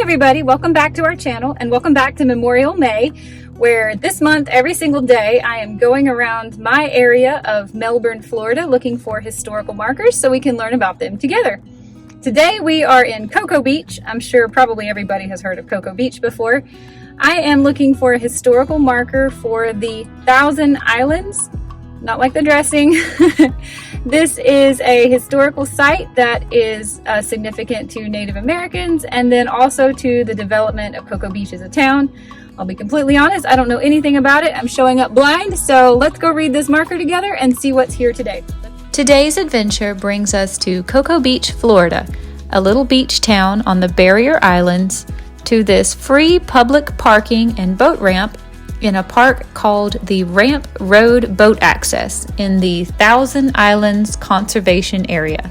everybody, welcome back to our channel and welcome back to Memorial May, where this month, every single day, I am going around my area of Melbourne, Florida, looking for historical markers so we can learn about them together. Today we are in Cocoa Beach. I'm sure probably everybody has heard of Cocoa Beach before. I am looking for a historical marker for the Thousand Islands, not like the dressing. This is a historical site that is significant to Native Americans and then also to the development of Cocoa Beach as a town. I'll be completely honest, I don't know anything about it. I'm showing up blind, so let's go read this marker together and see what's here today. Today's adventure brings us to Cocoa Beach, Florida, a little beach town on the Barrier Islands, to this free public parking and boat ramp in a park called the Ramp Road Boat Access in the Thousand Islands Conservation Area.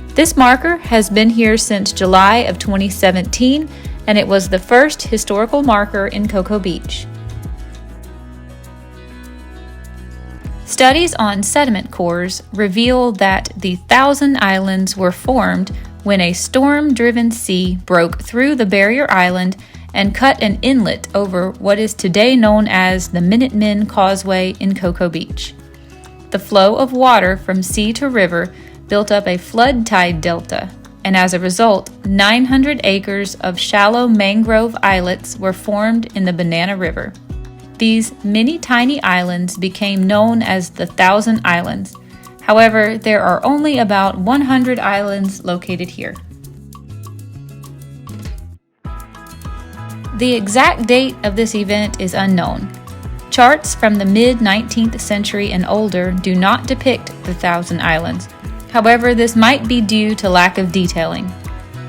This marker has been here since July of 2017, and it was the first historical marker in Cocoa Beach. Studies on sediment cores reveal that the Thousand Islands were formed when a storm-driven sea broke through the Barrier Island and cut an inlet over what is today known as the Minutemen Causeway in Cocoa Beach. The flow of water from sea to river built up a flood tide delta, and as a result, 900 acres of shallow mangrove islets were formed in the Banana River. These many tiny islands became known as the Thousand Islands. However, there are only about 100 islands located here. The exact date of this event is unknown. Charts from the mid-19th century and older do not depict the Thousand Islands. However, this might be due to lack of detailing.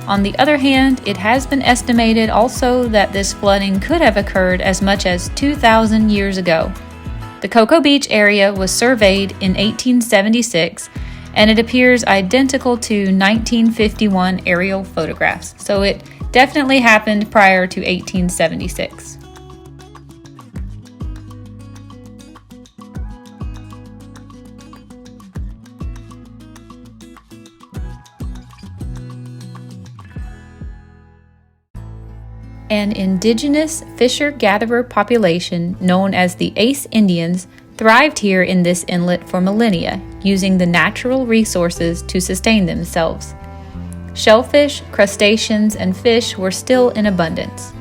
On the other hand, it has been estimated also that this flooding could have occurred as much as 2,000 years ago. The Cocoa Beach area was surveyed in 1876, and it appears identical to 1951 aerial photographs, so it definitely happened prior to 1876. An indigenous fisher-gatherer population known as the Ace Indians thrived here in this inlet for millennia, using the natural resources to sustain themselves. Shellfish, crustaceans, and fish were still in abundance.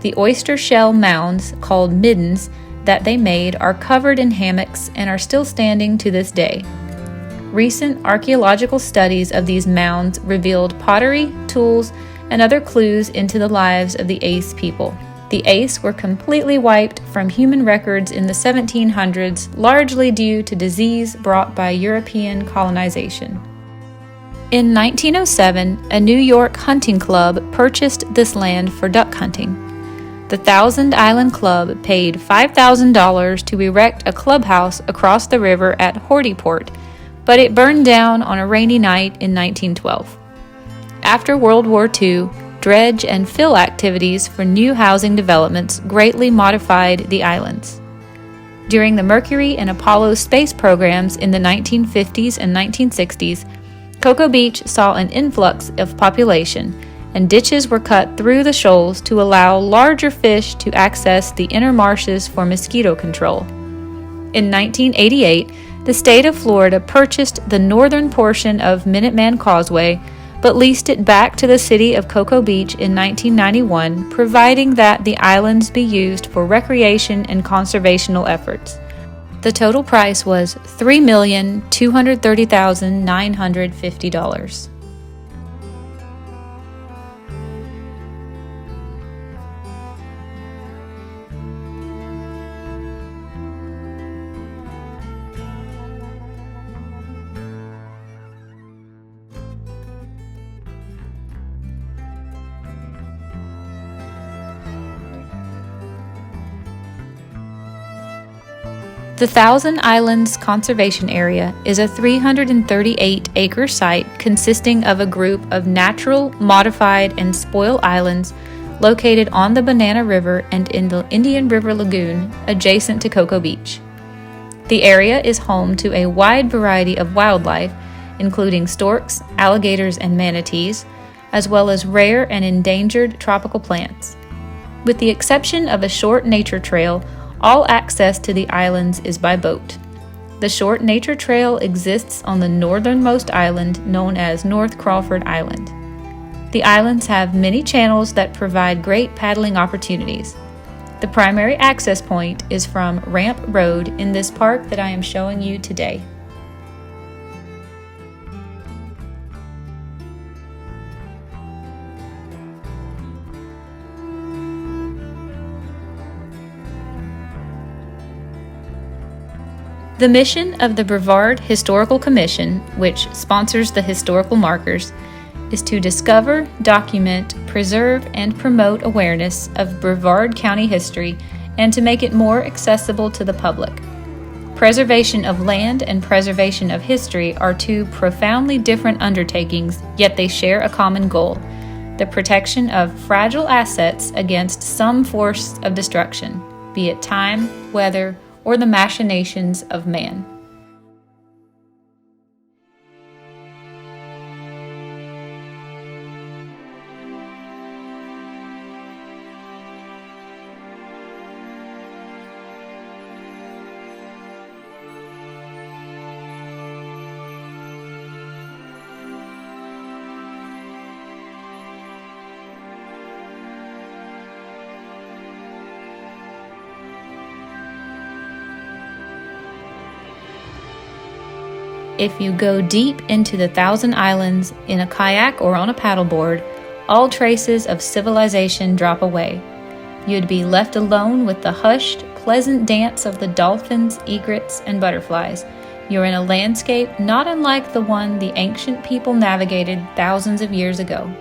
The oyster shell mounds, called middens, that they made are covered in hammocks and are still standing to this day. Recent archaeological studies of these mounds revealed pottery, tools, and other clues into the lives of the Ace people. The Ace were completely wiped from human records in the 1700s, largely due to disease brought by European colonization. In 1907, a New York hunting club purchased this land for duck hunting. The Thousand Island Club paid $5,000 to erect a clubhouse across the river at Hortyport, but it burned down on a rainy night in 1912. After World War II, dredge and fill activities for new housing developments greatly modified the islands. During the Mercury and Apollo space programs in the 1950s and 1960s, Cocoa Beach saw an influx of population, and ditches were cut through the shoals to allow larger fish to access the inner marshes for mosquito control. In 1988, the state of Florida purchased the northern portion of Minuteman Causeway, but leased it back to the city of Cocoa Beach in 1991, providing that the islands be used for recreation and conservational efforts. The total price was $3,230,950. The Thousand Islands Conservation Area is a 338-acre site consisting of a group of natural, modified, and spoil islands located on the Banana River and in the Indian River Lagoon adjacent to Cocoa Beach. The area is home to a wide variety of wildlife, including storks, alligators and manatees, as well as rare and endangered tropical plants. With the exception of a short nature trail, all access to the islands is by boat. The short nature trail exists on the northernmost island known as North Crawford Island. The islands have many channels that provide great paddling opportunities. The primary access point is from Ramp Road in this park that I am showing you today. The mission of the Brevard Historical Commission, which sponsors the historical markers, is to discover, document, preserve, and promote awareness of Brevard County history and to make it more accessible to the public. Preservation of land and preservation of history are two profoundly different undertakings, yet they share a common goal: the protection of fragile assets against some force of destruction, be it time, weather, or the machinations of man. If you go deep into the Thousand Islands in a kayak or on a paddleboard, all traces of civilization drop away. You'd be left alone with the hushed, pleasant dance of the dolphins, egrets, and butterflies. You're in a landscape not unlike the one the ancient people navigated thousands of years ago.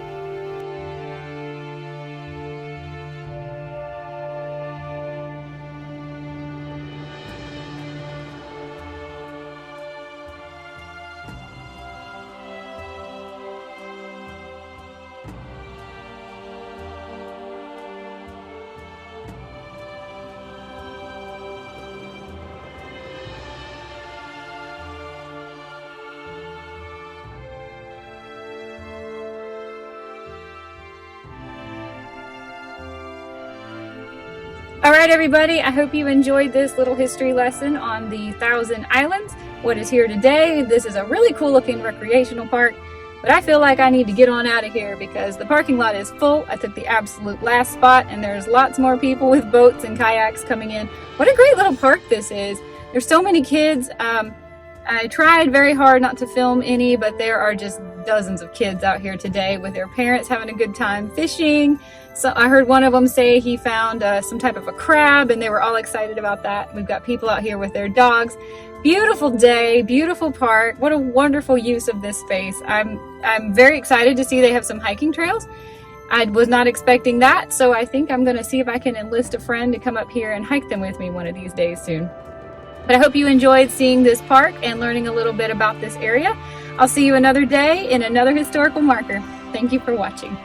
All right, everybody, I hope you enjoyed this little history lesson on the Thousand Islands. What is here today? This is a really cool looking recreational park, but I feel like I need to get on out of here because the parking lot is full. I took the absolute last spot and there's lots more people with boats and kayaks coming in. What a great little park this is. There's so many kids. I tried very hard not to film any, but there are just dozens of kids out here today with their parents having a good time fishing. So I heard one of them say he found some type of a crab and they were all excited about that. We've got people out here with their dogs. Beautiful day, beautiful park. What a wonderful use of this space. I'm very excited to see they have some hiking trails. I was not expecting that, so I think I'm going to see if I can enlist a friend to come up here and hike them with me one of these days soon. But I hope you enjoyed seeing this park and learning a little bit about this area. I'll see you another day in another historical marker. Thank you for watching.